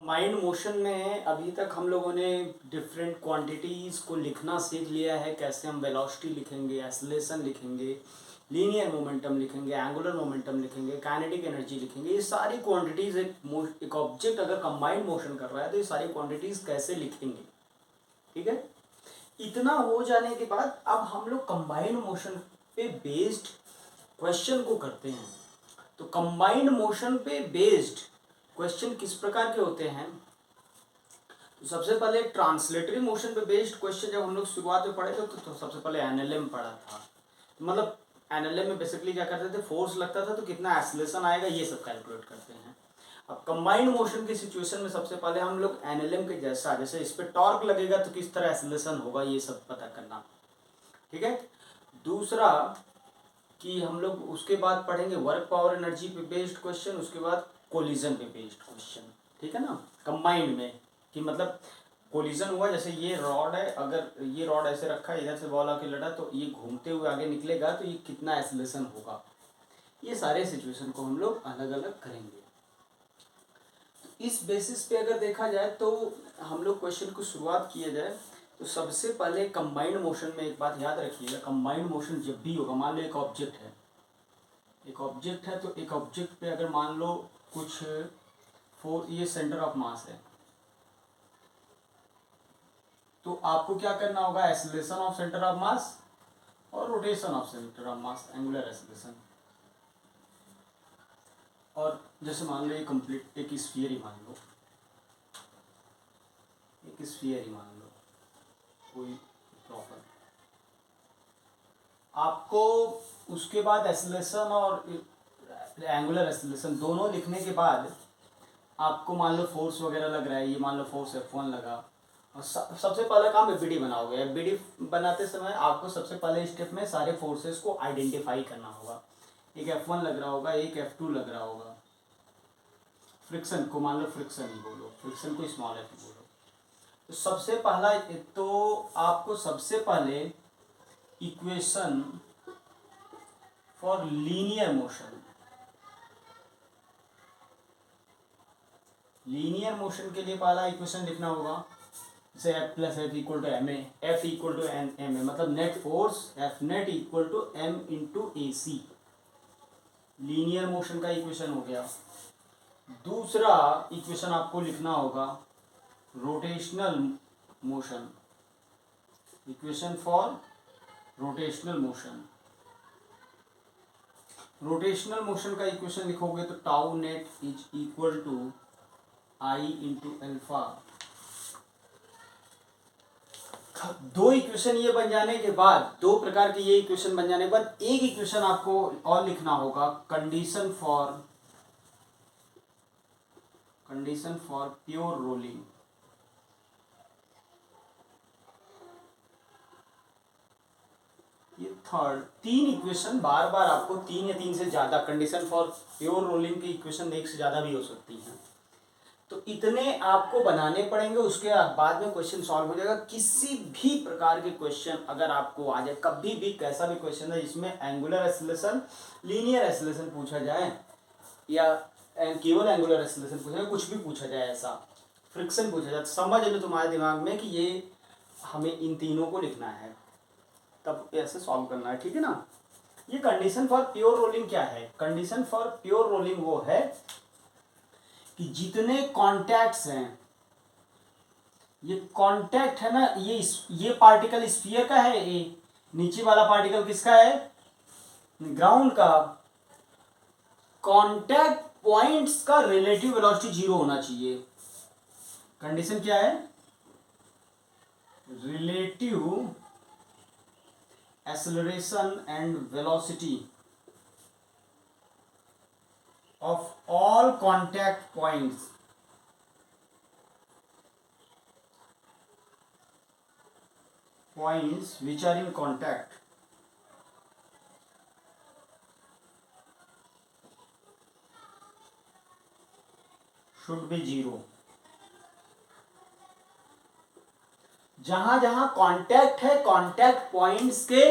Mind motion में अभी तक हम लोगों ने डिफरेंट क्वांटिटीज़ को लिखना सीख लिया है। कैसे हम वेलोसिटी लिखेंगे, एक्सेलरेशन लिखेंगे, लीनियर मोमेंटम लिखेंगे, एंगुलर मोमेंटम लिखेंगे, काइनेटिक एनर्जी लिखेंगे। ये सारी क्वांटिटीज़ एक ऑब्जेक्ट अगर कंबाइंड मोशन कर रहा है तो ये सारी क्वांटिटीज़ कैसे लिखेंगे, ठीक है। इतना हो जाने के बाद अब हम लोग कंबाइंड मोशन पे बेस्ड क्वेश्चन को करते हैं। तो कंबाइंड मोशन पे बेस्ड क्वेश्चन किस प्रकार के होते हैं? तो सबसे पहले ट्रांसलेटरी मोशन पे बेस्ड क्वेश्चन जब हम लोग शुरुआत में पढ़े थे तो सबसे पहले एनएलएम पढ़ा था। तो मतलब एनएलएम में बेसिकली क्या करते थे, फोर्स लगता था तो कितना एक्सेलरेशन आएगा ये सब कैलकुलेट करते हैं। अब कंबाइंड मोशन की सिचुएशन में सबसे पहले हम लोग एनएलएम के जैसा, जैसे इस पर टॉर्क लगेगा तो किस तरह एक्सेलरेशन होगा ये सब पता करना, ठीक है। दूसरा कि हम लोग उसके बाद पढ़ेंगे वर्क पावर एनर्जी पे बेस्ड क्वेश्चन, उसके बाद कोलिजन पे बेस्ड क्वेश्चन, ठीक है ना। कंबाइंड में कि मतलब कोलिजन हुआ, जैसे ये रॉड है, अगर ये रॉड ऐसे रखा है, इधर से बॉल आके लड़ा तो ये घूमते हुए आगे निकलेगा तो ये कितना एक्सेलरेशन होगा। ये सारे सिचुएशन को हम लोग अलग अलग करेंगे। तो इस बेसिस पे अगर देखा जाए तो हम लोग क्वेश्चन को शुरुआत किया जाए तो सबसे पहले कंबाइंड मोशन में एक बात याद रखिएगा, कंबाइंड मोशन जब भी होगा, मान लो एक ऑब्जेक्ट है, तो एक ऑब्जेक्ट पे अगर मान लो कुछ ये सेंटर ऑफ मास है, तो आपको क्या करना होगा, acceleration of centre of mass और rotation of centre of mass, angular acceleration. और जैसे मान लो ये कंप्लीट एक स्फीयर ही मान लो, कोई प्रॉपर, आपको उसके बाद एक्सेलरेशन और एंगुलर एक्सेलरेशन दोनों लिखने के बाद आपको मान लो फोर्स वगैरह लग रहा है, ये मान लो फोर्स F1 लगा, और सबसे पहला काम एफबीडी बनाओगे। एफबीडी बनाते समय आपको सबसे पहले स्टेप में सारे फोर्सेस को आइडेंटिफाई करना होगा। एक F1 लग रहा होगा, एक F2 लग रहा होगा। फ्रिक्शन को मान लो फ्रिक्शन ही बोलो, फ्रिक्शन को स्मॉल f बोलो। तो सबसे पहला तो आपको सबसे पहले इक्वेशन फॉर लीनियर मोशन के लिए पहला इक्वेशन लिखना होगा, जैसे F plus F equal to M A, F equal to N M A, मतलब net force F net equal to M into A C, linear motion का इक्वेशन हो गया। दूसरा इक्वेशन आपको लिखना होगा rotational motion, equation for rotational motion का equation लिखोगे तो tau net is equal to I into alpha. दो इक्वेशन ये बन जाने के बाद, दो प्रकार के ये इक्वेशन बन जाने के बाद एक इक्वेशन आपको और लिखना होगा, कंडीशन फॉर प्योर रोलिंग। ये थर्ड, तीन इक्वेशन बार बार आपको, तीन या तीन से ज्यादा कंडीशन फॉर प्योर रोलिंग की इक्वेशन एक से ज्यादा भी हो सकती हैं, तो इतने आपको बनाने पड़ेंगे। उसके बाद में क्वेश्चन सॉल्व हो जाएगा। किसी भी प्रकार के क्वेश्चन अगर आपको आ जाए, कभी भी कैसा भी क्वेश्चन है जिसमें एंगुलर एक्सेलरेशन, लीनियर एक्सेलरेशन पूछा जाए या केवल एंगुलर एक्सेलरेशन पूछा जाए, कुछ भी पूछा जाए, ऐसा फ्रिक्शन पूछा जाए, तो समझ लो तुम्हारे दिमाग में कि ये हमें इन तीनों को लिखना है, तब ऐसे सॉल्व करना है, ठीक है ना। ये कंडीशन फॉर प्योर रोलिंग क्या है? कंडीशन फॉर प्योर रोलिंग वो है कि जितने कॉन्टैक्ट्स हैं, ये कॉन्टैक्ट है ना, ये पार्टिकल स्फीयर का है, ये नीचे वाला पार्टिकल किसका है, ग्राउंड का। कॉन्टैक्ट पॉइंट्स का रिलेटिव वेलोसिटी जीरो होना चाहिए। कंडीशन क्या है? Relative acceleration and velocity of all contact points which are in contact should be zero। जहां जहां कांटेक्ट है, कांटेक्ट पॉइंट्स के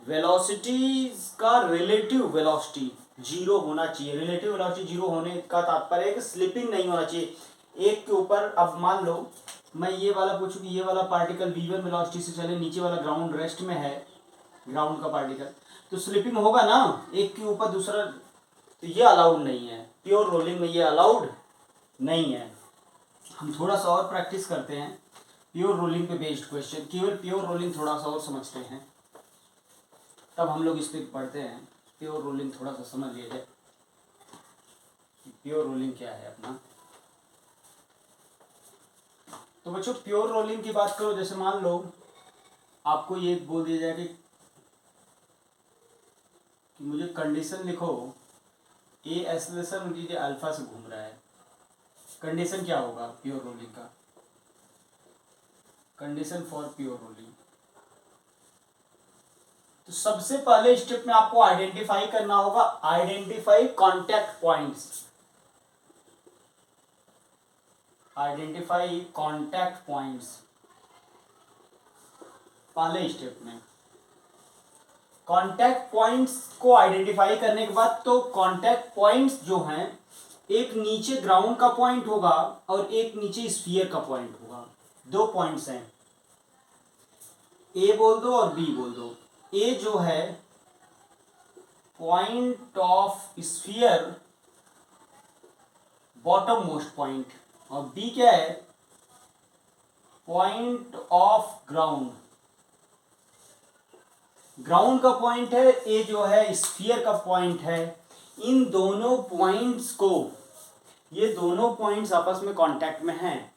वेलोसिटीज का रिलेटिव वेलोसिटी जीरो होना चाहिए। रिलेटिव वेलोसिटी जीरो होने का तात्पर्य है कि स्लिपिंग नहीं होना चाहिए। एक के ऊपर, अब मान लो मैं ये वाला पूछूं कि ये वाला पार्टिकल v1 वेलोसिटी से चले, नीचे वाला ग्राउंड रेस्ट में है, ग्राउंड का पार्टिकल, तो स्लिपिंग होगा ना एक के ऊपर दूसरा, तो ये अलाउड नहीं है, प्योर रोलिंग में ये अलाउड नहीं है। हम थोड़ा सा और प्रैक्टिस करते हैं प्योर रोलिंग पे बेस्ड क्वेश्चन, केवल प्योर रोलिंग थोड़ा सा और समझते हैं, तब हम लोग इस पर पढ़ते हैं। प्योर रोलिंग थोड़ा सा समझ लिया जाए, प्योर रोलिंग क्या है अपना। तो बच्चों प्योर रोलिंग की बात करो, जैसे मान लो आपको ये बोल दिया जाए कि मुझे कंडीशन लिखो, ए एक्सेलरेशन मुझे अल्फा से घूम रहा है, कंडीशन क्या होगा प्योर रोलिंग का, कंडीशन फॉर प्योर रोलिंग। तो सबसे पहले स्टेप में आपको आइडेंटिफाई करना होगा, identify contact points, identify contact points पहले स्टेप में। कॉन्टैक्ट पॉइंट्स को आइडेंटिफाई करने के बाद, तो कॉन्टैक्ट पॉइंट्स जो हैं, एक नीचे ग्राउंड का पॉइंट होगा और एक नीचे स्फीयर का पॉइंट होगा, दो पॉइंट्स हैं, ए बोल दो और बी बोल दो। ए जो है point of sphere, bottom most point, और बी क्या है पॉइंट ऑफ ग्राउंड, ग्राउंड का पॉइंट है, ए जो है स्फीयर का पॉइंट है। इन दोनों पॉइंट्स को, ये दोनों पॉइंट्स आपस में कांटेक्ट में हैं,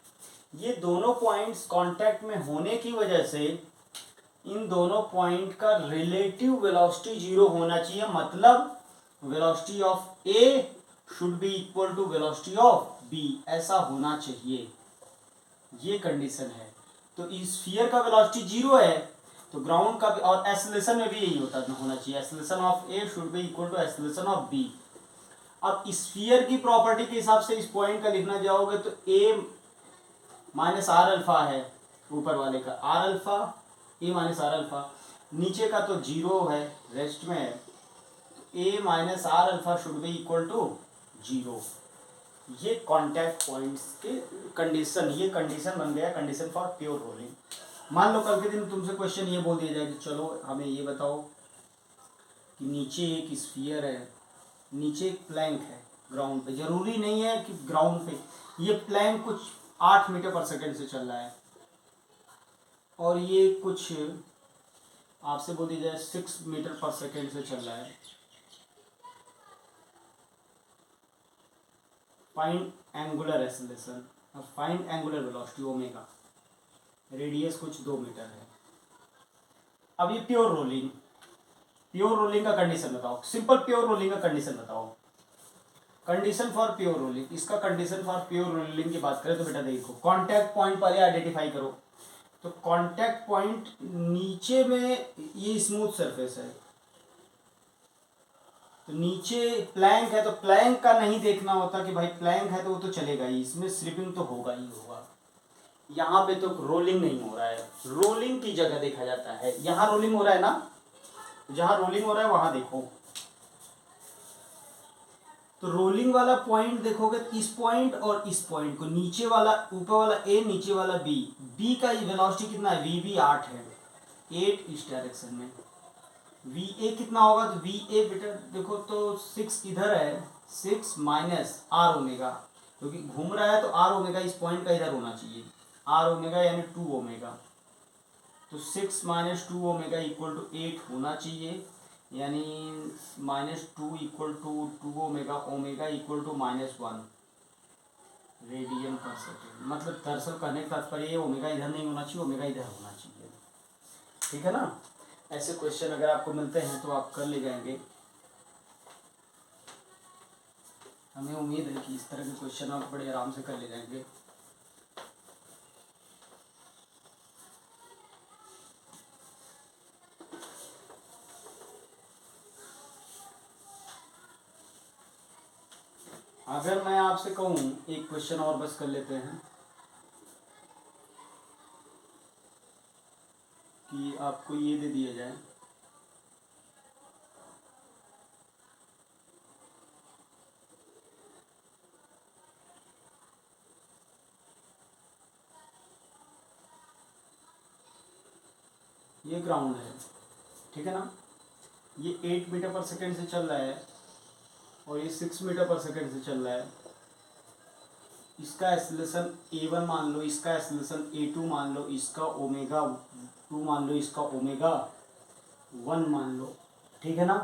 ये दोनों पॉइंट्स कांटेक्ट में होने की वजह से इन दोनों पॉइंट का रिलेटिव वेलोसिटी जीरो होना चाहिए, मतलब velocity of A should be equal to velocity of B, ऐसा होना चाहिए, ये कंडीशन है। तो स्फीयर का वेलोसिटी जीरो है, तो ग्राउंड का भी, और एक्सेलरेशन में भी यही होना चाहिए, acceleration of A should be equal to acceleration of B. अब स्फीयर की प्रॉपर्टी के हिसाब से इस पॉइंट का लिखना जाओगे तो ए माइनस आर अल्फा है, ऊपर वाले का R alpha, A minus R alpha, नीचे का तो जीरो है, रेस्ट में है, A minus R alpha should be equal to zero. ये कॉन्टैक्ट पॉइंट्स के कंडीशन, ये कंडीशन बन गया कंडीशन फॉर प्योर रोलिंग। मान लो कल के दिन तुमसे क्वेश्चन ये बोल दिया जाए कि चलो हमें ये बताओ कि नीचे एक स्फीयर है, नीचे एक प्लैंक है ग्राउंड पे, जरूरी नहीं है कि ग्राउंड पे, ये प्लैंक कुछ 8 मीटर पर सेकेंड से चल रहा है, और ये कुछ आपसे बोल दिया जाए 6 मीटर पर सेकेंड से चल रहा है। फाइंड एंगुलर एक्सेलरेशन और find angular velocity omega, radius कुछ 2 मीटर है। अब ये प्योर रोलिंग, प्योर रोलिंग का कंडीशन बताओ, सिंपल प्योर रोलिंग का कंडीशन बताओ, कंडीशन फॉर प्योर रोलिंग। इसका कंडीशन फॉर प्योर रोलिंग की बात करें तो बेटा देखो, कांटेक्ट पॉइंट पहले आइडेंटिफाई करो, तो कांटेक्ट पॉइंट नीचे में ये स्मूथ सरफेस है, तो नीचे प्लैंक है, तो प्लैंक का नहीं देखना होता कि भाई प्लैंक है तो वो तो चलेगा ही, इसमें स्लिपिंग तो होगा ही होगा, यहाँ पे तो रोलिंग नहीं हो रहा है, रोलिंग की जगह देखा जाता है, यहाँ रोलिंग हो रहा है ना, जहाँ रोलिंग हो रहा है वहां देखो, तो रोलिंग वाला पॉइंट देखोगे, इस पॉइंट और इस पॉइंट को, नीचे वाला ऊपर वाला ए, नीचे वाला बी, बी का वेलोसिटी कितना है, वी बी 8 है, 8 इस डायरेक्शन में, वी ए कितना होगा, तो वी ए बेटा देखो तो 6 इधर है, 6 माइनस आर ओमेगा, क्योंकि घूम रहा है तो आर ओमेगा इस पॉइंट का इधर होना चाहिए, आर ओमेगा यानी 2 ओमेगा, तो 6 माइनस 2 ओमेगा इक्वल टू 8 होना चाहिए, यानी -2 equal to 2 omega, omega equal to -1 radian per second. मतलब दरअसल कहने का तात्पर्य ये ओमेगा इधर नहीं होना चाहिए, ओमेगा इधर होना चाहिए, ठीक है ना। ऐसे क्वेश्चन अगर आपको मिलते हैं तो आप कर ले जाएंगे, हमें उम्मीद है कि इस तरह के क्वेश्चन आप बड़े आराम से कर ले जाएंगे। अगर मैं आपसे कहूँ एक क्वेश्चन और बस कर लेते हैं कि आपको ये दे दिया जाए ये ग्राउंड है, ठीक है ना। ये 8 मीटर पर सेकेंड से चल रहा है और ये 6 मीटर पर सेकेंड से चल रहा है। इसका एक्सेलरेशन a1 मान लो, इसका एक्सेलरेशन a2 मान लो, इसका ओमेगा 2 मान लो, इसका ओमेगा 1 मान लो, ठीक है ना।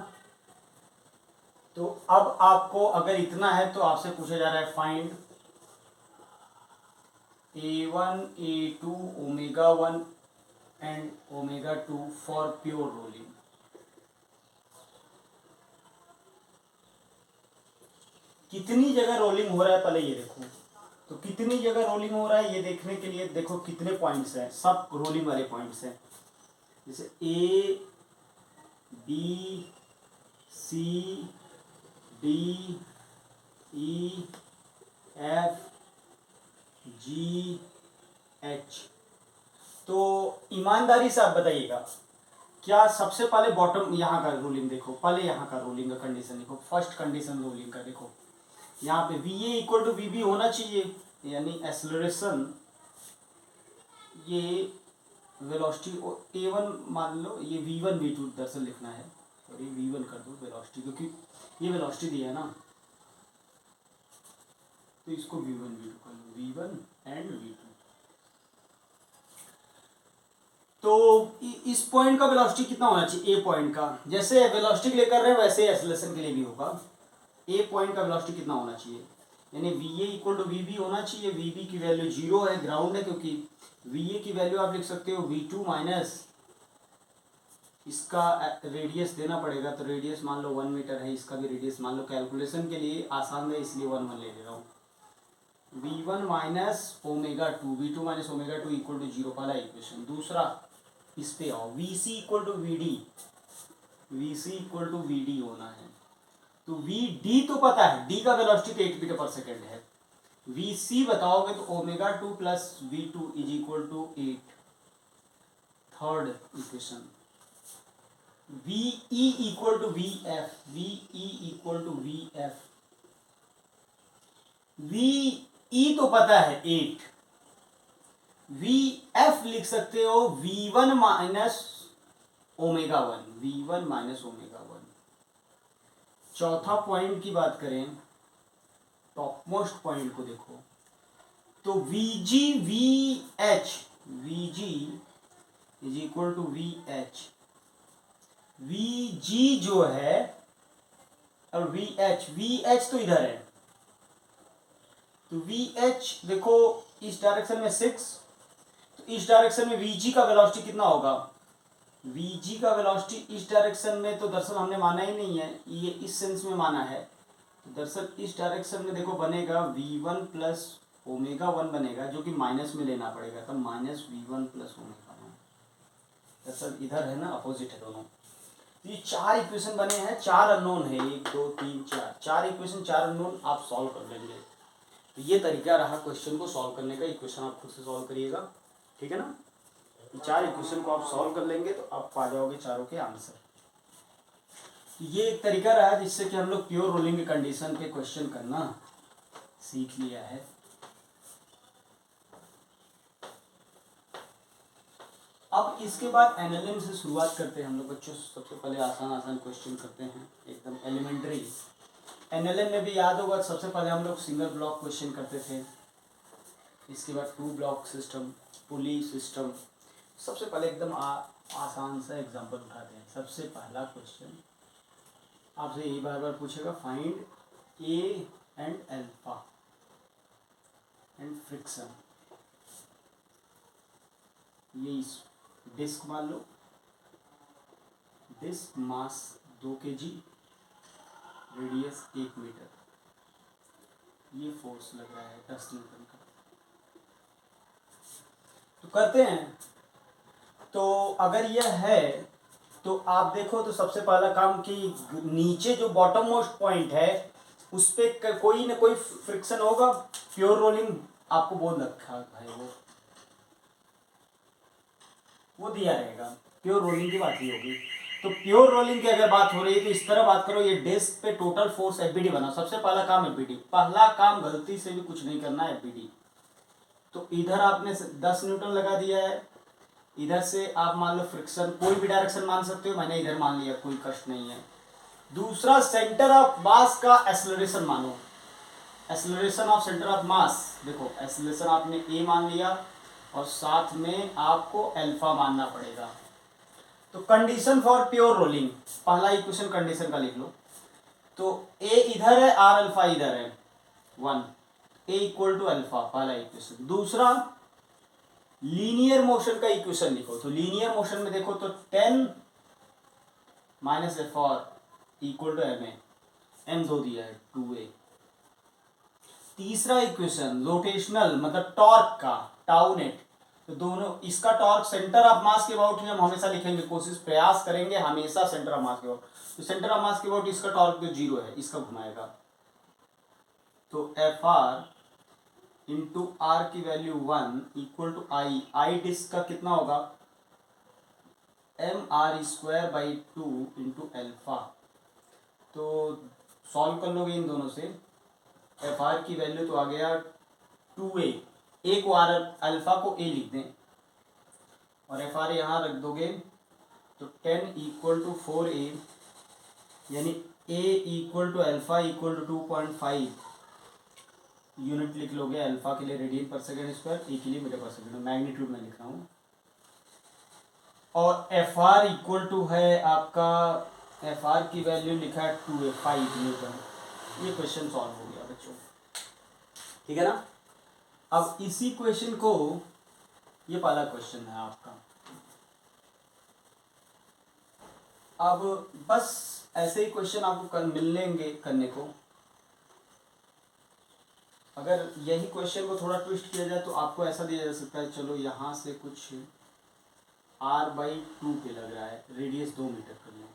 तो अब आपको अगर इतना है तो आपसे पूछा जा रहा है find a1 a2 omega 1 and omega 2 for pure rolling. कितनी जगह रोलिंग हो रहा है पहले ये देखो। तो कितनी जगह रोलिंग हो रहा है ये देखने के लिए देखो कितने पॉइंट्स हैं, सब रोलिंग वाले पॉइंट्स हैं। जैसे A B C D E F G H. तो ईमानदारी से आप बताइएगा, क्या सबसे पहले बॉटम यहाँ का रोलिंग देखो, पहले यहाँ का रोलिंग का कंडीशन देखो, फर्स्ट कंडीशन रोलिंग का देखो। यहाँ पे V A equal to V B होना चाहिए, यानी एक्सेलरेशन ये वेलोसिटी a1 मान लो, ये v1 v2 दरअसल लिखना है, और ये v1 कर दो वेलोसिटी, क्योंकि ये वेलोसिटी दिया है ना, तो इसको v1 v2 कर लो, v1 एंड v2। तो इस पॉइंट का वेलोसिटी कितना होना चाहिए, ए पॉइंट का, जैसे वेलोसिटी के लिए कर रहे हैं वैसे एक्सेलरेशन के लिए भी होगा। ए पॉइंट का वेलोसिटी कितना होना चाहिए, यानी V A equal to V B होना चाहिए। वी बी की वैल्यू 0 है, ग्राउंड है, क्योंकि वी ए की वैल्यू आप लिख सकते हो v2 माइनस इसका रेडियस देना पड़ेगा, तो रेडियस मान लो 1 मीटर है, इसका भी रेडियस मान लो, कैलकुलेशन के लिए आसान है इसलिए 1 ले ले रहा हूँ। v1 minus omega 2, v2 minus omega 2 equal to 0, पहला इक्वेशन। दूसरा इस पे आओ, V C equal to V D, V C equal to V D होना है। तो वी डी तो पता है, डी का वेलोसिटी तो 8 मीटर पर सेकेंड है। वी सी बताओगे तो omega 2 plus v2 is equal to 8, third equation. V E equal to V F, V E equal to V F, V E तो पता है 8, वी एफ लिख सकते हो v1 minus omega 1, v1 minus omega 1। चौथा point की बात करें, टॉप मोस्ट पॉइंट को देखो, तो V G V H, V G is equal to V H. V G जो है और वी एच तो इधर है, तो वी एच देखो इस डायरेक्शन में 6, तो इस डायरेक्शन में वी जी का वेलोसिटी कितना होगा, वी जी का वेलोसिटी इस डायरेक्शन में तो दरअसल हमने माना ही नहीं है, ये इस सेंस में माना है। तो दरअसल इस डायरेक्शन में देखो बनेगा v1 प्लस ओमेगा 1 बनेगा, जो कि माइनस में लेना पड़ेगा, तब माइनस v1 प्लस ओमेगा 1। दरअसल इधर है ना, अपोजिट है दोनों। ये 4 इक्वेशन बने हैं, 4 अननोन है, 1 2 3 4, 4 इक्वेशन 4 अननोन आप सॉल्व कर लेंगे। तो ये तरीका रहा क्वेश्चन को सॉल्व करने का, इक्वेशन आप खुद से सॉल्व करिएगा, ठीक है ना। 4 इक्वेशन को आप सॉल्व कर लेंगे तो आप पा जाओगे चारों के आंसर। ये एक तरीका रहा जिससे कि हम लोग प्योर रोलिंग के कंडीशन पे क्वेश्चन करना सीख लिया है। अब इसके बाद एनएलएम से शुरुआत करते हैं हम लोग बच्चों। सबसे पहले आसान क्वेश्चन करते हैं, एकदम एलिमेंट्री। एनएलएम में भी याद होगा, सबसे पहले हम लोग सिंगल ब्लॉक क्वेश्चन करते थे, इसके बाद 2 ब्लॉक सिस्टम, पुली सिस्टम। सबसे पहले एकदम आसान सा एग्जांपल उठाते हैं। सबसे पहला क्वेश्चन आपसे यही बार बार पूछेगा, find A and alpha and friction. ये डिस्क मान लो, डिस्क मास 2 kg, रेडियस 1 मीटर, ये फोर्स लग रहा है 10 न्यूटन का। तो करते हैं। तो अगर यह है तो आप देखो, तो सबसे पहला काम कि नीचे जो बॉटम मोस्ट पॉइंट है उस पर कोई ना कोई फ्रिक्शन होगा। प्योर रोलिंग आपको बोल रखा है, वो दिया रहेगा, प्योर रोलिंग की बात ही होगी। तो प्योर रोलिंग की अगर बात हो रही है तो इस तरह बात करो, ये डिस्क पे टोटल फोर्स एफबीडी बना। सबसे पहला काम एफबीडी, पहला काम गलती से भी कुछ नहीं करना है, एफबीडी। तो इधर आपने 10 न्यूटन लगा दिया है, इधर से आप मान लो फ्रिक्शन, कोई भी डायरेक्शन मान सकते हो, मैंने इधर मान लिया, कोई कष्ट नहीं है। दूसरा सेंटर ऑफ मास का एक्सेलरेशन मानो, एक्सेलरेशन ऑफ सेंटर ऑफ मास। देखो एक्सेलरेशन आपने ए मान लिया और साथ में आपको अल्फा मानना पड़ेगा। तो कंडीशन फॉर प्योर रोलिंग, पहला इक्वेशन कंडीशन का लिख लो। तो ए इधर है, आर अल्फा इधर है, 1, ए इक्वल टू अल्फा, पहला इक्वेशन। दूसरा लीनियर मोशन का इक्वेशन लिखो। तो लीनियर मोशन में देखो तो 10 minus F R equal to M A, M दो दिया है 2a। तीसरा इक्वेशन रोटेशनल मतलब टॉर्क का, टाउ नेट। तो दोनों, इसका टॉर्क सेंटर ऑफ मास के अबाउट ही हम हमेशा लिखेंगे, कोशिश प्रयास करेंगे हमेशा सेंटर ऑफ मास के अबाउट। तो सेंटर ऑफ मास के अबाउट इसका टॉर्क जो 0 है, इसका घुमाएगा। तो एफ आर इंटू आर की value 1 equal to I disc का कितना होगा, M R square by 2 into alpha. तो सॉल्व कर लोगे इन दोनों से, एफ आर की वैल्यू तो आ गया 2a, ए को आर अल्फा को ए लिख दें और एफ आर यहाँ रख दोगे तो 10 इक्वल टू 4a, यानी a equal to alpha equal to 2.5 unit लिख लोगे अल्फा के लिए रेडियन पर सेकेंड स्क्वायर, ए के लिए मीटर पर सेकेंड, मैग्नीट्यूड में लिख रहा हूँ। और एफ आर इक्वल टू है आपका, एफ आर की वैल्यू लिखा है 2a 5 न्यूटन। ये क्वेश्चन सॉल्व हो गया बच्चों, ठीक है ना। अब इसी क्वेश्चन को, ये पहला क्वेश्चन है आपका। अब बस ऐसे ही क्वेश्चन आपको कल मिलेंगे करने को। अगर यही क्वेश्चन को थोड़ा ट्विस्ट किया जाए तो आपको ऐसा दिया जा सकता है, चलो यहाँ से कुछ r/2 पे लग रहा है, रेडियस 2 मीटर कर लो,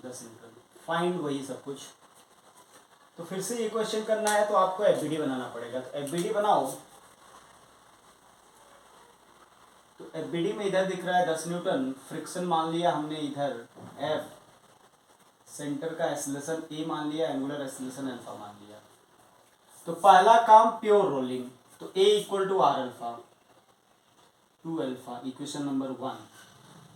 10 मीटर, फाइंड वही सब कुछ। तो फिर से ये क्वेश्चन करना है तो आपको एफबीडी बनाना पड़ेगा। तो एफबीडी बनाओ, तो एफबीडी में इधर दिख रहा है 10 न्यूटन, फ्रिक्शन मान लिया हमने इधर एफ, सेंटर का एक्सेलरेशन ए मान लिया, एंगुलर एक्सेलरेशन अल्फा मान लिया। तो पहला काम प्योर रोलिंग, तो A equal to R alpha 2 alpha, equation number 1।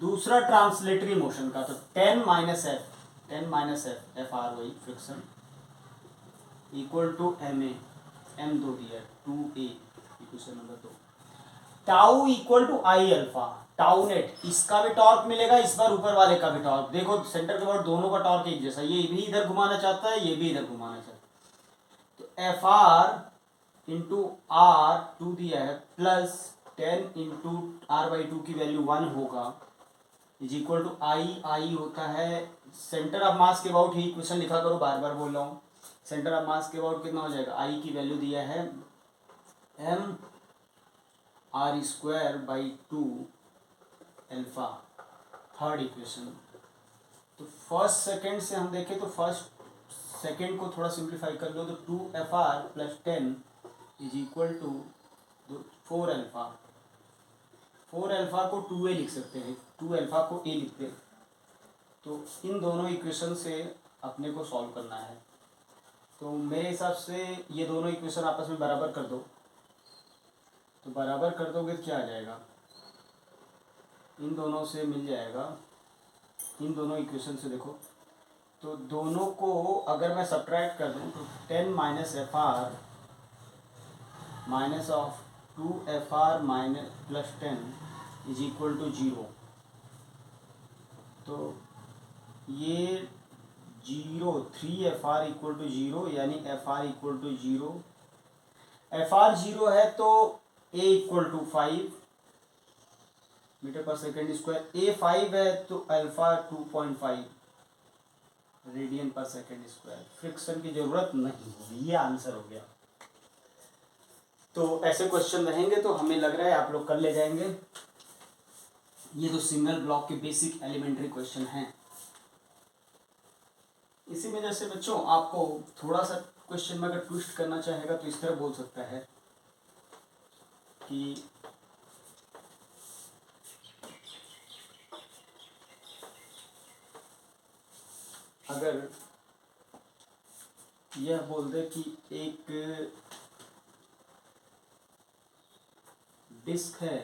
दूसरा ट्रांसलेटरी मोशन का, तो 10 माइनस एफ, एफ आर वही friction equal to M A, M दो दिया 2a, equation number 2। Tau equal to I alpha, tau net, इसका भी torque मिलेगा, इस बार ऊपर वाले का भी टॉर्क। देखो सेंटर के बाद दोनों का टॉर्क एक जैसा, ये भी इधर घुमाना चाहता है, ये भी इधर घुमाना चाहता है। तो एफ आर इंटू आर 2 दिया है, प्लस 10 इंटू r/2 की वैल्यू 1 होगा, इज इक्वल टू आई होता है सेंटर ऑफ मास के अबाउट ही इक्वेशन लिखा करो, बार बार बोल रहा हूँ। सेंटर ऑफ मास के अबाउट कितना हो जाएगा, आई की वैल्यू दिया है M R square by 2 alpha, third equation. तो फर्स्ट सेकेंड से हम देखें तो फर्स्ट सेकेंड को थोड़ा सिंप्लीफाई कर लो, तो 2FR plus 10 is equal to 4 alpha. 4 alpha को 2a लिख सकते हैं, 2 अल्फा को a लिखते हैं। तो इन दोनों इक्वेशन से अपने को सॉल्व करना है। तो मेरे हिसाब से ये दोनों इक्वेशन आपस में बराबर कर दो, तो बराबर कर दोगे तो क्या आ जाएगा, इन दोनों से मिल जाएगा, इन दोनों इक्वेशन से देखो तो दोनों को अगर मैं सब्ट्रैक्ट कर दूं तो 10 minus F R minus of 2FR minus plus 10 is equal to 0। तो ये 0, 3FR इक्वल टू 0, यानी FR इक्वल टू 0। FR 0 है तो A इक्वल टू 5 मीटर पर सेकेंड स्क्वायर, A 5 है तो alpha 2.5 radian per second square. Friction की जरूरत नहीं होगी, ये आंसर हो गया। तो ऐसे क्वेश्चन रहेंगे तो हमें लग रहा है आप लोग कर ले जाएंगे। ये तो सिंगल ब्लॉक के बेसिक एलिमेंट्री क्वेश्चन हैं। इसी में जैसे बच्चों आपको थोड़ा सा क्वेश्चन में अगर ट्विस्ट करना चाहेगा तो इस तरह बोल सकता है कि अगर यह बोल दे कि एक डिस्क है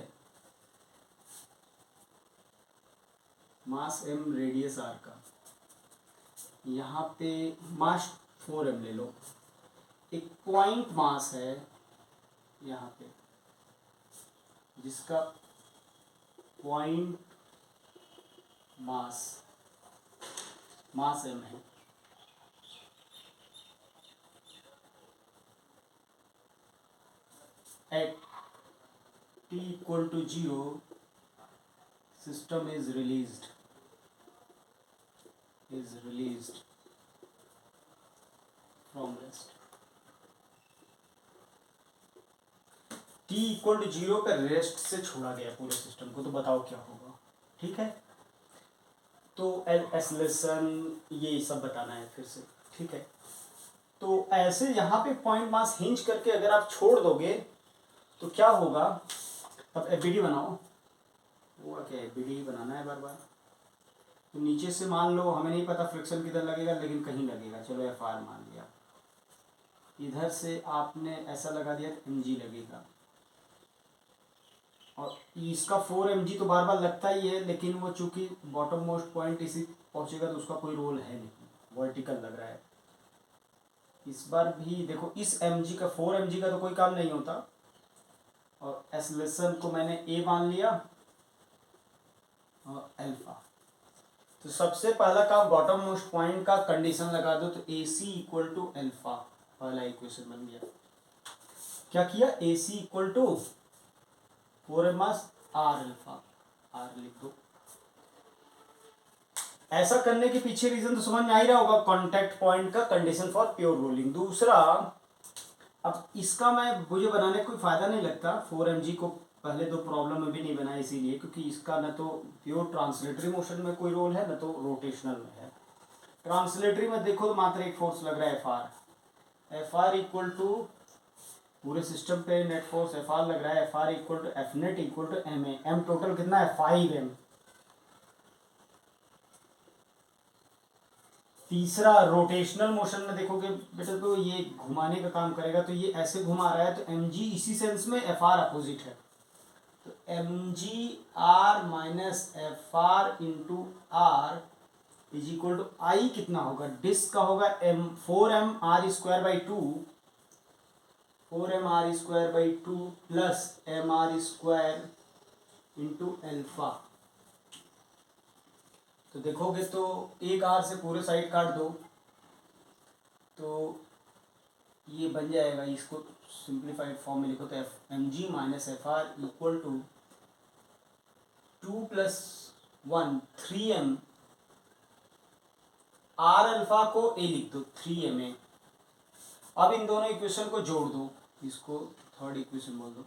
मास m रेडियस r का, यहाँ पे मास 4m ले लो, एक पॉइंट मास है यहाँ पे जिसका पॉइंट मास m है। At t equal to 0 system is released from rest। t equal to 0 पे रेस्ट से छोड़ा गया पूरे सिस्टम को, तो बताओ क्या होगा। ठीक है, तो एक्सेलरेशन ये सब बताना है फिर से। ठीक है, तो ऐसे यहाँ पे पॉइंट मास हिंज करके अगर आप छोड़ दोगे तो क्या होगा। अब एफबीडी बनाओ, हुआ क्या, एफबीडी बनाना है बार बार। तो नीचे से मान लो, हमें नहीं पता फ्रिक्शन किधर लगेगा, लेकिन कहीं लगेगा, चलो एफ आर मान लिया। इधर से आपने ऐसा लगा दिया तो mg लगेगा, और इसका 4mg तो बार बार लगता ही है, लेकिन वो चूंकि बॉटम मोस्ट पॉइंट इसी पहुंचेगा तो उसका कोई रोल है नहीं, वर्टिकल लग रहा है। इस बार भी देखो, इस mg का 4mg का तो कोई काम नहीं होता, और एक्सेलरेशन को मैंने a मान लिया और अल्फा। तो सबसे पहला काम बॉटम मोस्ट पॉइंट का कंडीशन लगा दो, तो AC इक्वल टू अल्फा, पहला इक्वेशन बन गया। क्या किया, AC equal to 4m mass r alpha, r लिख दो। ऐसा करने के पीछे रीजन तो समझ में आ ही रहा होगा, कॉन्टैक्ट पॉइंट का कंडीशन फॉर प्योर रोलिंग। दूसरा, अब इसका मुझे बनाने कोई फायदा नहीं लगता, 4mg को पहले दो प्रॉब्लम में भी नहीं बनाया इसीलिए, क्योंकि इसका न तो प्योर ट्रांसलेटरी मोशन में कोई रोल है, न तो रोटेशनल में है। ट्रांसलेटरी में देखो तो मात्र एक फोर्स लग रहा है एफ आर इक्वल टू पूरे सिस्टम पे नेट फोर्स एफ आर लग रहा है, F R equal to F net equal to M A. M total कितना है, 5m। तीसरा, रोटेशनल मोशन में देखोगे बेटा तो ये घुमाने का काम करेगा, तो ये ऐसे घुमा रहा है, तो mg इसी सेंस में एफ आर अपोजिट है, तो mg r minus F R into R is equal to I कितना होगा, डिस्क का होगा 4m r square by 2, 4m r square by 2 plus m r square into alpha. तो देखोगे तो एक आर से पूरे साइड काट दो तो ये बन जाएगा, इसको सिंप्लीफाइड फॉर्म में लिखो तो mg minus F R equal to 2 plus 1 3m, R alpha को a लिख दो 3ma। अब इन दोनों इक्वेशन को जोड़ दो, इसको थर्ड इक्वेशन बोल दो,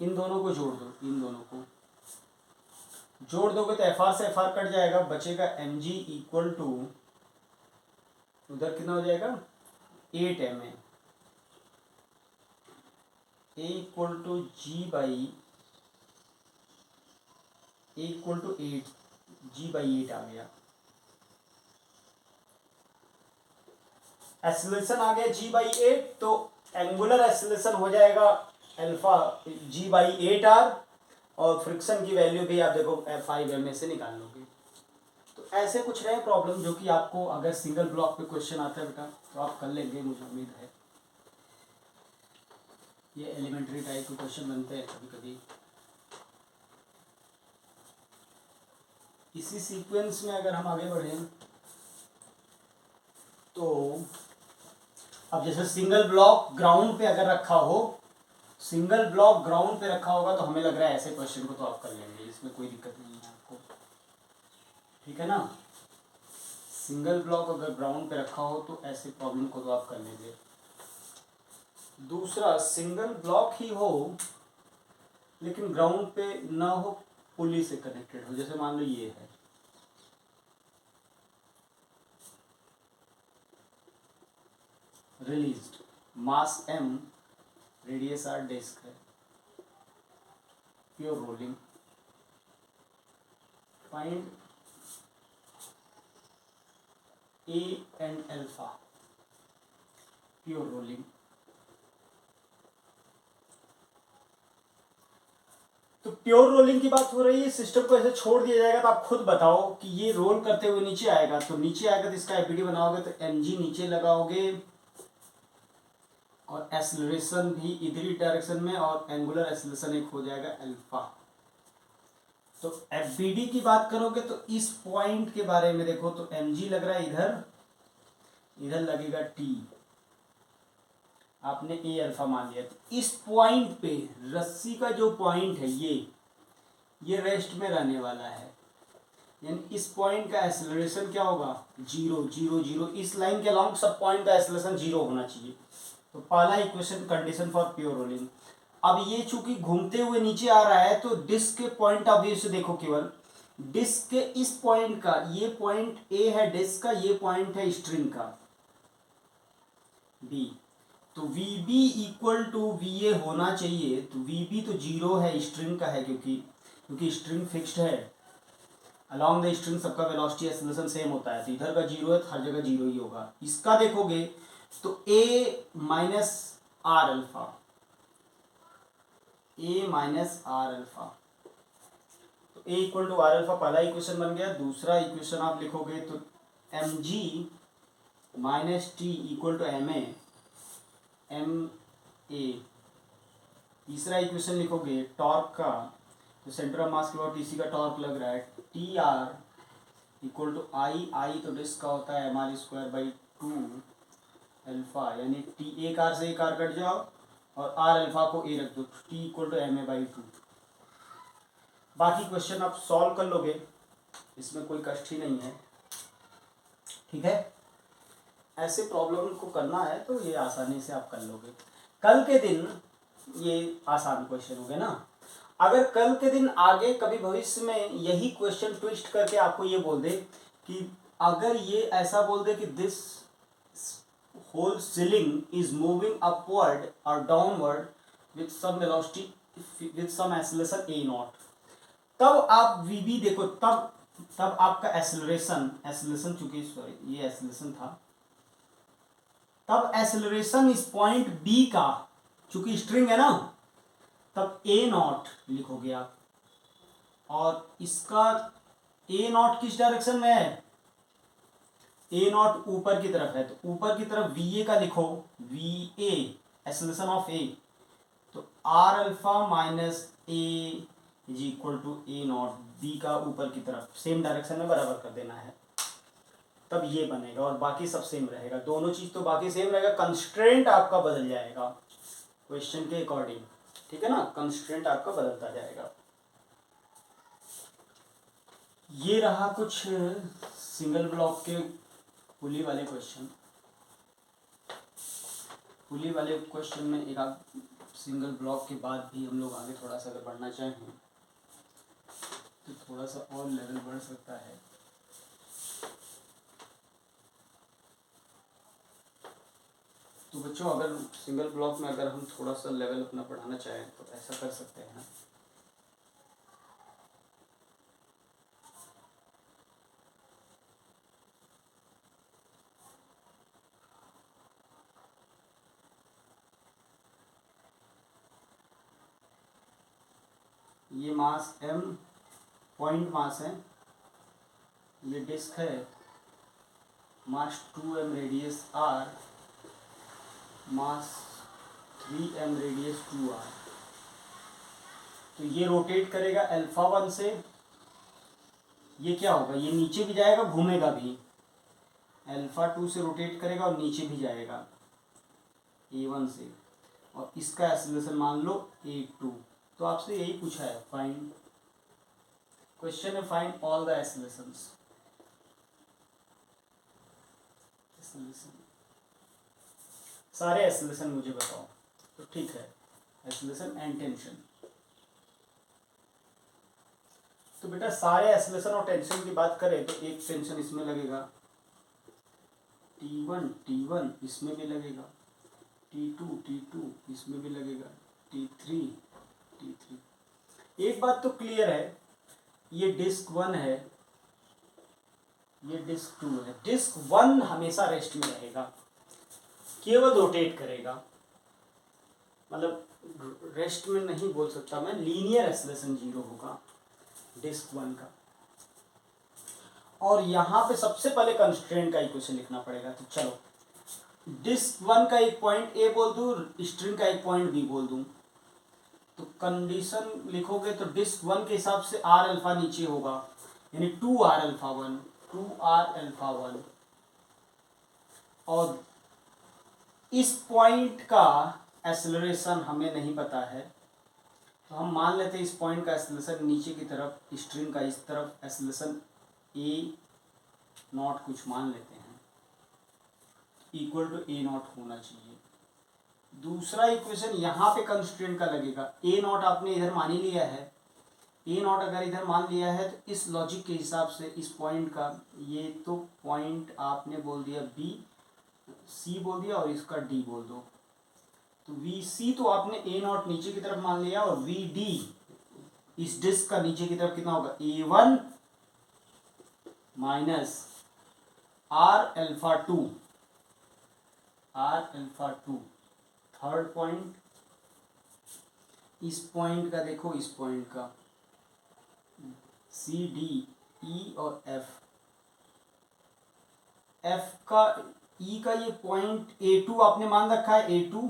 इन दोनों को जोड़ दो, इन दोनों को जोड़ दोगे तो एफ आर से एफ आर कट जाएगा, बचेगा mg इक्वल टू, उधर कितना हो जाएगा 8ma, a equal to g by a equal to 8, g by 8 आ गया। एक्सेलरेशन आ गया g बाई 8, तो एंगुलर एक्सेलरेशन हो जाएगा अल्फा g बाई 8r, और फ्रिक्शन की वैल्यू भी आप देखो 5m से निकाल लोगे। तो ऐसे कुछ रहे प्रॉब्लम जो कि आपको अगर सिंगल ब्लॉक पे क्वेश्चन आता है बेटा तो आप कर लेंगे, मुझे उम्मीद है। ये एलिमेंट्री टाइप के क्वेश्चन बनते हैं कभी कभी। इसी सीक्वेंस में अगर हम आगे बढ़ें तो अब जैसे सिंगल ब्लॉक ग्राउंड पे अगर रखा हो, सिंगल ब्लॉक ग्राउंड पे रखा होगा तो हमें लग रहा है ऐसे क्वेश्चन को तो आप कर लेंगे, इसमें कोई दिक्कत नहीं है आपको, ठीक है ना। सिंगल ब्लॉक अगर ग्राउंड पे रखा हो तो ऐसे प्रॉब्लम को तो आप कर लेंगे। दूसरा, सिंगल ब्लॉक ही हो लेकिन ग्राउंड पे ना हो, पुली से कनेक्टेड हो, जैसे मान लो ये है, रिलीज्ड मास m, रेडियस r, डिस्क है, pure rolling. Find a and alpha, pure rolling. तो प्योर रोलिंग की बात हो रही है, सिस्टम को ऐसे छोड़ दिया जाएगा तो आप खुद बताओ कि ये रोल करते हुए नीचे आएगा, तो नीचे आएगा तो इसका एपीडी बनाओगे तो mg नीचे लगाओगे और एक्सेलरेशन भी इधरी डायरेक्शन में और एंगुलर एक्सेलरेशन एक हो जाएगा अल्फा। तो एफबीडी की बात करोगे तो इस पॉइंट के बारे में देखो तो mg लग रहा है इधर, इधर लगेगा t, आपने ए अल्फा मान लिया। तो इस पॉइंट पे रस्सी का जो पॉइंट है ये रेस्ट में रहने वाला है, यानी इस पॉइंट का एक्सेलरेशन क्या होगा 0 0 0। इस लाइन के अलॉन्ग सब पॉइंट का एक्सेलरेशन 0 होना चाहिए। तो पहला equation condition for pure rolling. अब ये चूंकि घूमते हुए नीचे आ रहा है तो डिस्क के पॉइंट ऑफ व्यू से देखो, केवल डिस्क के इस पॉइंट का, ये पॉइंट ए है डिस्क का, ये पॉइंट है स्ट्रिंग का बी। तो VB इक्वल टू VA होना चाहिए। तो VB तो 0 है, स्ट्रिंग का है, क्योंकि स्ट्रिंग फिक्स्ड है। अलॉन्ग द स्ट्रिंग सबका वेलोसिटी एक्सेलरेशन सेम होता है, तो इधर का 0 है तो हर जगह 0 ही होगा। इसका देखोगे तो A minus R alpha, A minus R alpha, तो A equal to R alpha पहला इक्वेशन बन गया। दूसरा इक्वेशन आप लिखोगे तो mg minus T equal to ma ma। तीसरा इक्वेशन लिखोगे टॉर्क का, तो सेंटर ऑफ मास के बाद टीसी का टॉर्क लग रहा है टी आर इक्वल टू आई तो डिस्क का होता है mr स्क्वायर बाई 2 अल्फा, यानी टी एक आर से एक आर कट जाओ और आर अल्फा को ए रख दो, T equal to ma by 2। बाकी क्वेश्चन आप सॉल्व कर लोगे, इसमें कोई कष्ट ही नहीं है, ठीक है। ऐसे प्रॉब्लम को करना है तो ये आसानी से आप कर लोगे। कल के दिन ये आसान क्वेश्चन हो गए ना। अगर कल के दिन आगे कभी भविष्य में यही क्वेश्चन ट्विस्ट करके आपको ये बोल दे कि अगर ये ऐसा बोल दे कि this whole ceiling is moving upward और downward with some velocity with some acceleration A naught, तब आप VB देखो, तब आपका एक्सेलरेशन चूंकि सॉरी ये एक्सेलरेशन था, तब एक्सेलरेशन इस पॉइंट B का, चूंकि स्ट्रिंग है ना, तब A नॉट लिखोगे आप। और इसका A नॉट किस डायरेक्शन में है, A नॉट ऊपर की तरफ है, तो ऊपर की तरफ VA का लिखो, VA एक्सेलरेशन ऑफ A, तो R alpha minus A is equal to A naught, B का ऊपर की तरफ सेम डायरेक्शन में बराबर कर देना है, तब ये बनेगा। और बाकी सब सेम रहेगा, दोनों चीज तो बाकी सेम रहेगा, कंस्ट्रेंट आपका बदल जाएगा क्वेश्चन के अकॉर्डिंग, ठीक है ना, कंस्ट्रेंट आपका बदलता जाएगा। ये रहा कुछ सिंगल ब्लॉक के पुली वाले क्वेश्चन। पुली वाले क्वेश्चन में एक आध सिंगल ब्लॉक के बाद भी हम लोग आगे थोड़ा सा अगर बढ़ना चाहें तो थोड़ा सा और लेवल बढ़ सकता है। तो बच्चों अगर सिंगल ब्लॉक में अगर हम थोड़ा सा लेवल अपना बढ़ाना चाहें तो ऐसा कर सकते हैं। ये मास m पॉइंट मास है, ये डिस्क है, मास 2m रेडियस r, मास 3m रेडियस 2r। तो ये रोटेट करेगा अल्फा 1 से, ये क्या होगा, ये नीचे भी जाएगा घूमेगा भी, अल्फा 2 से रोटेट करेगा और नीचे भी जाएगा A1 से, और इसका एक्सेलरेशन मान लो A2। तो आपसे यही पूछा है, फाइंड, क्वेश्चन है फाइंड ऑल द एक्सेलरेशंस। सारे एक्सेलरेशन मुझे बताओ, तो ठीक है, एक्सेलरेशन एंड टेंशन। तो बेटा सारे एक्सेलरेशन और टेंशन की बात करें तो एक टेंशन इसमें लगेगा T1 इसमें भी लगेगा, T2 इसमें भी लगेगा, T3। एक बात तो क्लियर है, ये डिस्क 1 है, ये डिस्क 2 है। डिस्क 1 हमेशा रेस्ट में रहेगा, केवल रोटेट करेगा, मतलब रेस्ट में नहीं बोल सकता मैं, लीनियर एक्सेलरेशन 0 होगा डिस्क 1 का। और यहाँ पे सबसे पहले कंस्ट्रेंट का इक्वेशन लिखना पड़ेगा। तो चलो, डिस्क 1 का एक पॉइंट ए बोल दूँ, स्ट्रिंग का एक पॉइंट बी बोल दूँ, तो कंडीशन लिखोगे तो डिस्क 1 के हिसाब से आर अल्फा नीचे होगा, यानी 2r अल्फा 1, 2r अल्फा 1। और इस पॉइंट का एक्सेलरेशन हमें नहीं पता है, तो हम मान लेते हैं इस पॉइंट का एक्सेलरेशन नीचे की तरफ, स्ट्रिंग का इस तरफ एक्सेलरेशन ए नॉट कुछ मान लेते हैं, इक्वल टू ए नॉट होना चाहिए। दूसरा इक्वेशन यहाँ पे कंस्ट्रेंट का लगेगा, ए नॉट आपने इधर मान ही लिया है, ए नॉट अगर इधर मान लिया है तो इस लॉजिक के हिसाब से इस पॉइंट का, ये तो पॉइंट आपने बोल दिया बी, सी बोल दिया और इसका डी बोल दो। तो वी सी तो आपने ए नॉट नीचे की तरफ मान लिया, और वी डी इस डिस्क का नीचे की तरफ कितना होगा, A one minus R alpha 2, R alpha 2। Third point, इस पॉइंट का देखो, इस पॉइंट का सी डी ई और एफ, एफ का ई का ये पॉइंट A2 आपने मान रखा है, A2,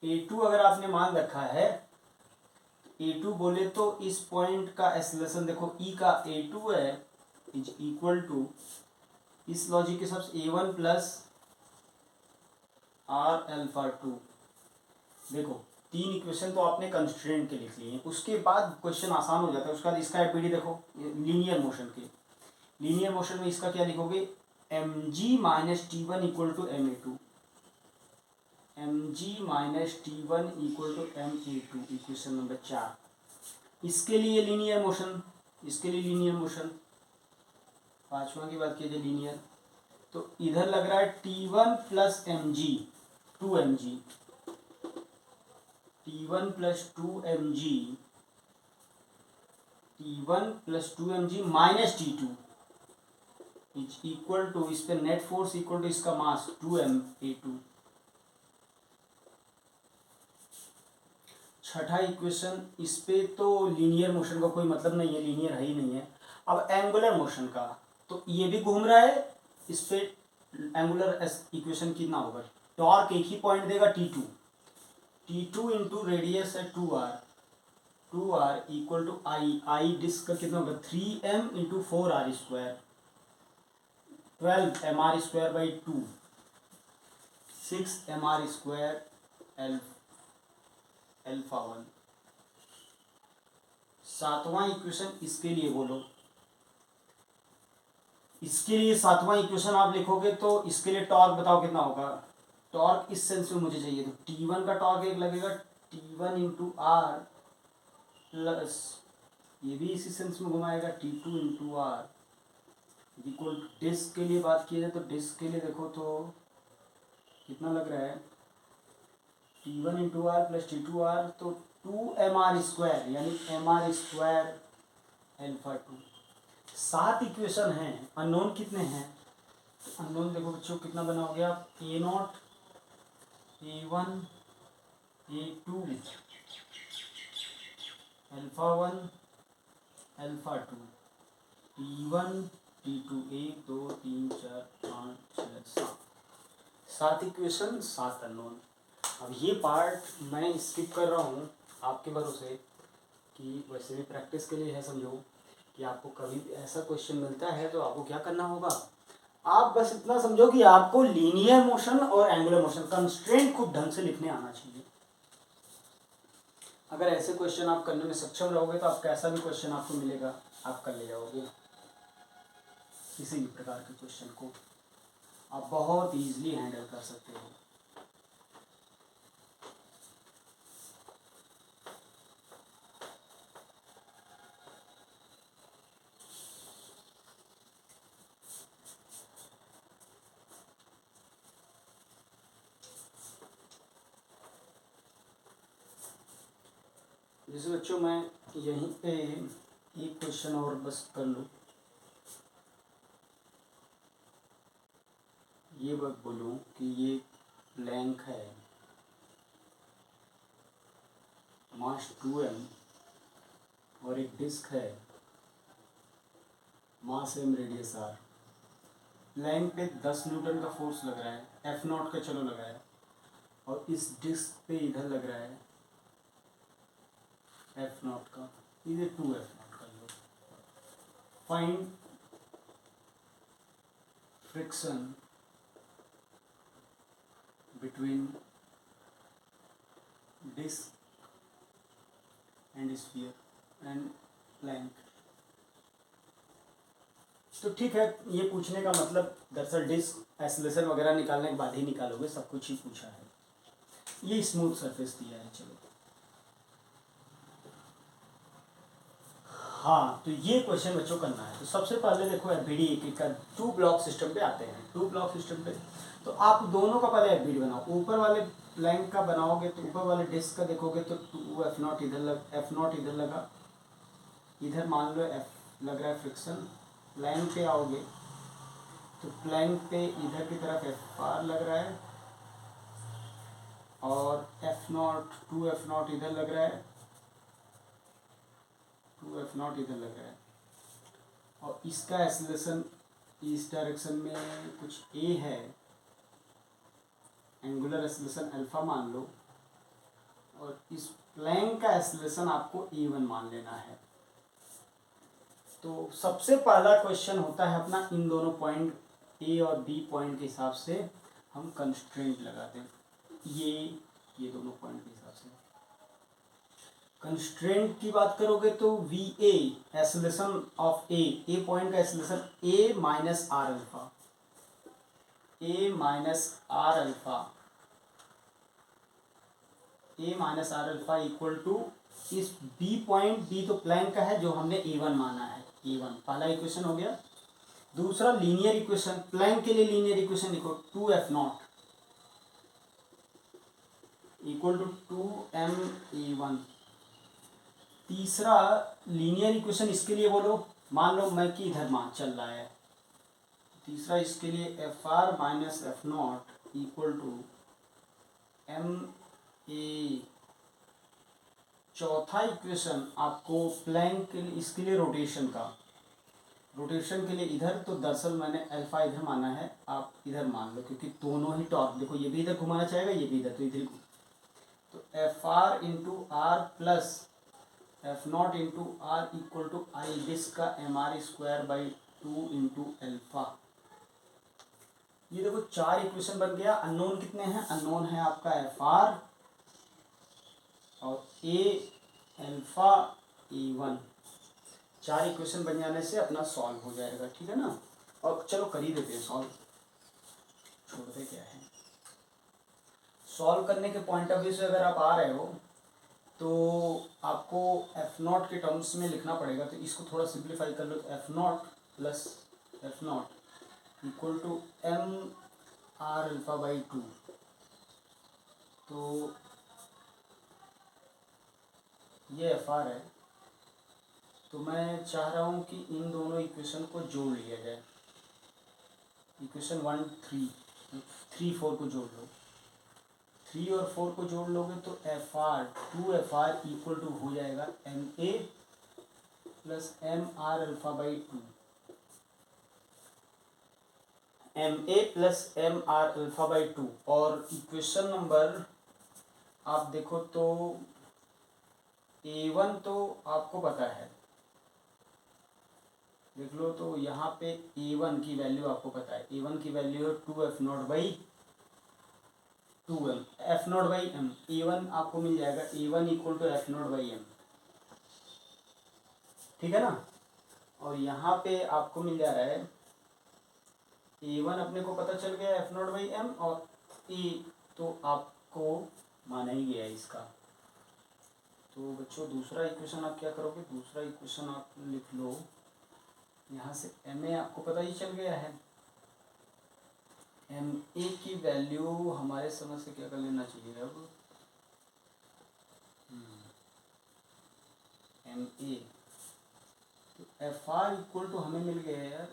A2 अगर आपने मान रखा है, A2 बोले तो इस पॉइंट का एक्सेलरेशन देखो, ई का A2 है इज इक्वल टू, इस लॉजिक के हिसाब से A1 प्लस आर अल्फा 2। देखो, तीन इक्वेशन तो आपने कंस्ट्रेंट के लिख लिए हैं, उसके बाद क्वेश्चन आसान हो जाता है। उसके बाद इसका एपीडी देखो, लीनियर मोशन के, लीनियर मोशन में इसका क्या लिखोगे, M G minus T one equal to M A two, M G minus T one equal to M A two, equation number 4। इसके लिए लीनियर मोशन, इसके लिए लीनियर मोशन, पांचवा की बात कीजिए लीनियर, तो इधर लग रहा है T one plus M G, 2mg, T1 plus 2mg, T1 plus 2mg minus T2 is equal to, इस पे नेट फोर्स इक्वल टू इसका मास 2ma2। छठा इक्वेशन, इस पे तो लीनियर मोशन का कोई मतलब नहीं है, लीनियर है ही नहीं है। अब एंगुलर मोशन का, तो ये भी घूम रहा है, इस पे एंगुलर इक्वेशन कितना होगा, टॉर्क एक ही पॉइंट देगा T2, T2 इंटू रेडियस है 2r, 2r equal to I disc का कितना होगा 3m into 4r square, 12mr square by 2, 6mr square alpha 1। सातवां इक्वेशन इसके लिए बोलो, इसके लिए सातवां इक्वेशन आप लिखोगे तो इसके लिए टॉर्क बताओ कितना होगा, टॉर्क इस सेंस में मुझे चाहिए, तो T1 का टॉर्क एक लगेगा T1 इंटू आर प्लस, ये भी इसी सेंस में घुमाएगा T2 into R equal to, disc के लिए बात की जाए तो डिस्क के लिए देखो तो कितना लग रहा है, T1 into R plus T2 are, तो 2mr स्क्वायर, यानी mr स्क्वायर अल्फा 2। 7 इक्वेशन हैं, अननोन कितने हैं, तो अननोन देखो बच्चों कितना बना हो गया, A naught, A1, A2, alpha 1, alpha 2, T1, T2, 1 2 3 4 5 6 7, 7 equation 7 unknown. अब ये पार्ट मैं स्किप कर रहा हूँ आपके भरोसे, कि वैसे भी प्रैक्टिस के लिए है, समझो कि आपको कभी भी ऐसा क्वेश्चन मिलता है तो आपको क्या करना होगा, आप बस इतना समझो कि आपको लीनियर मोशन और एंगुलर मोशन कंस्ट्रेंट खूब ढंग से लिखने आना चाहिए। अगर ऐसे क्वेश्चन आप करने में सक्षम रहोगे तो आप कैसा भी क्वेश्चन आपको मिलेगा आप कर ले जाओगे, किसी भी प्रकार के क्वेश्चन को आप बहुत इजीली हैंडल कर सकते हो। जैसे बच्चों मैं यहीं पे एक क्वेश्चन और बस कर लूँ, ये बात बोलूँ कि ये ब्लैंक है, मास 2m और एक डिस्क है मास m रेडियस r, प्लैंक पे 10 न्यूटन का फोर्स लग रहा है, एफ नॉट का चलो लगा है, और इस डिस्क पे इधर लग रहा है एफ नॉट का, इधर 2 एफ नॉट का लो। Find friction between disc and sphere and plank. तो ठीक है, ये पूछने का मतलब दरअसल डिस्क एक्सेलरेशन वगैरह निकालने के बाद ही निकालोगे, सब कुछ ही पूछा है। ये स्मूथ सरफेस दिया है, चलो हाँ, तो ये क्वेश्चन बच्चों करना है। तो सबसे पहले देखो एफबीडी एक का 2 ब्लॉक सिस्टम पे आते हैं। 2 ब्लॉक सिस्टम पे तो आप दोनों का पहले एफबीडी बनाओ। ऊपर वाले प्लैंक का बनाओगे तो ऊपर वाले डिस्क का देखोगे तो 2 एफ नॉट इधर लगा, इधर मान लो एफ लग रहा है फ्रिक्शन। प्लैंक पे आओगे तो प्लैंक पे इधर की तरफ एफ आर लग रहा है और एफ नॉट 2 एफ नॉट इधर लग रहा है, 2 एफ नॉट इधर लग रहा है, और इसका एक्सेलरेशन इस डायरेक्शन में कुछ ए है, एंगुलर एक्सेलरेशन अल्फा मान लो, और इस प्लैंक का एक्सेलरेशन आपको ए1 मान लेना है। तो सबसे पहला क्वेश्चन होता है अपना इन दोनों पॉइंट ए और बी पॉइंट के हिसाब से हम कंस्ट्रेंट लगाते हैं, ये दोनों पॉइंट के हिसाब से। कंस्ट्रेंट की बात करोगे तो V A acceleration of A point का acceleration A minus R alpha, A minus R alpha equal to इस बी पॉइंट, बी तो प्लैंक का है जो हमने ए1 माना है, ए1 पहला इक्वेशन हो गया। दूसरा लीनियर इक्वेशन, प्लैंक के लिए लीनियर इक्वेशन लिखो 2 F naught equal to 2m ए1। तीसरा लीनियर इक्वेशन इसके लिए बोलो, मान लो मैं कि इधर मान चल रहा है, तीसरा इसके लिए F R minus F naught equal to M A. चौथा इक्वेशन आपको प्लैंक के लिए, इसके लिए रोटेशन के लिए इधर, तो दरअसल मैंने अल्फा इधर माना है, आप इधर मान लो क्योंकि दोनों ही टॉर्क, देखो ये भी इधर घुमाना चाहेगा, ये भी इधर, तो इधर, तो F R into R plus F naught into R equal to I disc का M R square by 2 into alpha. ये देखो 4 इक्वेशन बन गया। अननोन कितने हैं? अननोन है आपका एफ आर और ए अल्फा ए1। 4 इक्वेशन बन जाने से अपना सॉल्व हो जाएगा, ठीक है ना। और चलो कर ही देते हैं सॉल्व, छोड़ते क्या है। सॉल्व करने के पॉइंट ऑफ व्यू से अगर आप आ रहे हो तो आपको एफ नॉट के टर्म्स में लिखना पड़ेगा, तो इसको थोड़ा सिंप्लीफाई कर लो, तो F naught plus F naught equal to M R alpha by 2। तो ये एफ आर है, तो मैं चाह रहा हूँ कि इन दोनों इक्वेशन को जोड़ लिया जाए। इक्वेशन 1 3 4 को जोड़ लो, 3 और 4 को जोड़ लोगे तो F R 2 F R equal to हो जाएगा M A plus M R alpha by 2, M A plus M R alpha by 2। और इक्वेशन नंबर आप देखो तो A1 तो आपको पता है, देख लो, तो यहाँ पे A1 की वैल्यू आपको पता है, A1 की वैल्यू है 2 F naught by 2m, F naught by M. A1 आपको मिल जाएगा A1 equal to F naught by M, ठीक है ना। और यहाँ पे आपको मिल जा रहा है A1 अपने को पता चल गया एफ नॉट बाई एम, और E तो आपको माना ही गया इसका। तो बच्चों दूसरा इक्वेशन आप क्या करोगे, दूसरा इक्वेशन आप लिख लो, यहाँ से एम ए आपको पता ही चल गया है, एम ए की वैल्यू हमारे समझ से क्या कर लेना चाहिए अब, एम ए, तो एफ आर इक्वल टू हमें मिल गया है यार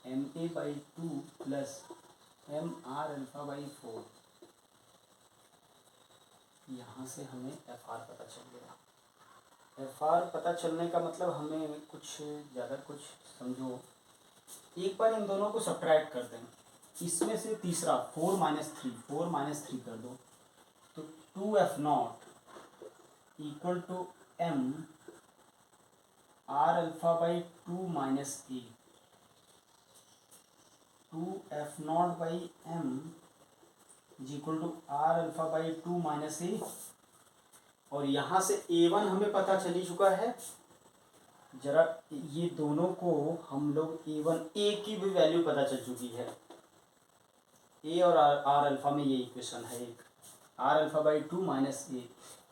M A by 2 plus M R alpha by 4। यहाँ से हमें एफ आर पता चल गया। एफ आर पता चलने का मतलब हमें कुछ ज़्यादा कुछ समझो, एक बार इन दोनों को सब्ट्रैक्ट कर दें, इसमें से तीसरा 4 माइनस थ्री कर दो, तो 2f0 equal to m R alpha by 2 minus A, 2f0 by m is equal to R alpha by 2 minus A. और यहाँ से a1 हमें पता चल ही चुका है। जरा ये दोनों को हम लोग a1 a की भी वैल्यू पता चल चुकी है, a और आर अल्फ़ा में ये इक्वेशन है एक, R alpha by 2 minus A.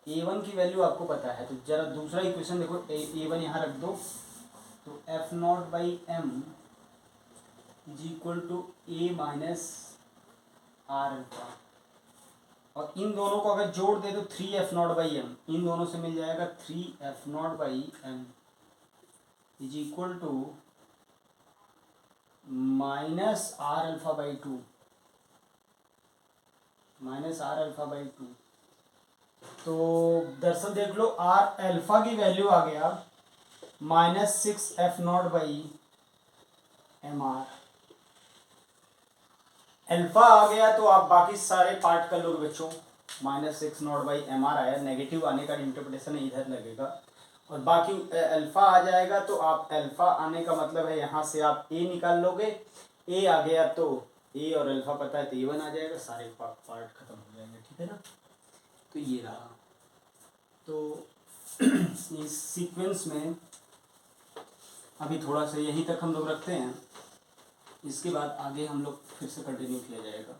a1 की वैल्यू आपको पता है, तो जरा दूसरा इक्वेशन देखो, a1 यहाँ रख दो, तो f0 बाई m is equal to a minus R alpha. और इन दोनों को अगर जोड़ दे तो 3f0 बाई एम, इन दोनों से मिल जाएगा 3f0 by M is equal to minus R alpha by 2, minus R alpha by 2। तो दरअसल देख लो, आर अल्फ़ा की वैल्यू आ गया -6f0 by M R. Alpha आ गया तो आप बाकी सारे पार्ट कर लो बच्चों, -6 बाई एम आर आया, नेगेटिव आने का इंटरप्रिटेशन इधर लगेगा, और बाकी अल्फ़ा आ जाएगा, तो आप अल्फ़ा आने का मतलब है यहाँ से आप ए निकाल लोगे, ए आ गया तो ए और अल्फ़ा पता है तो ए1 आ जाएगा, सारे पार्ट खत्म हो जाएंगे, ठीक है ना। तो ये रहा। तो इस सीक्वेंस में अभी थोड़ा सा यहीं तक हम लोग रखते हैं, इसके बाद आगे हम लोग फिर से कंटिन्यू किया जाएगा।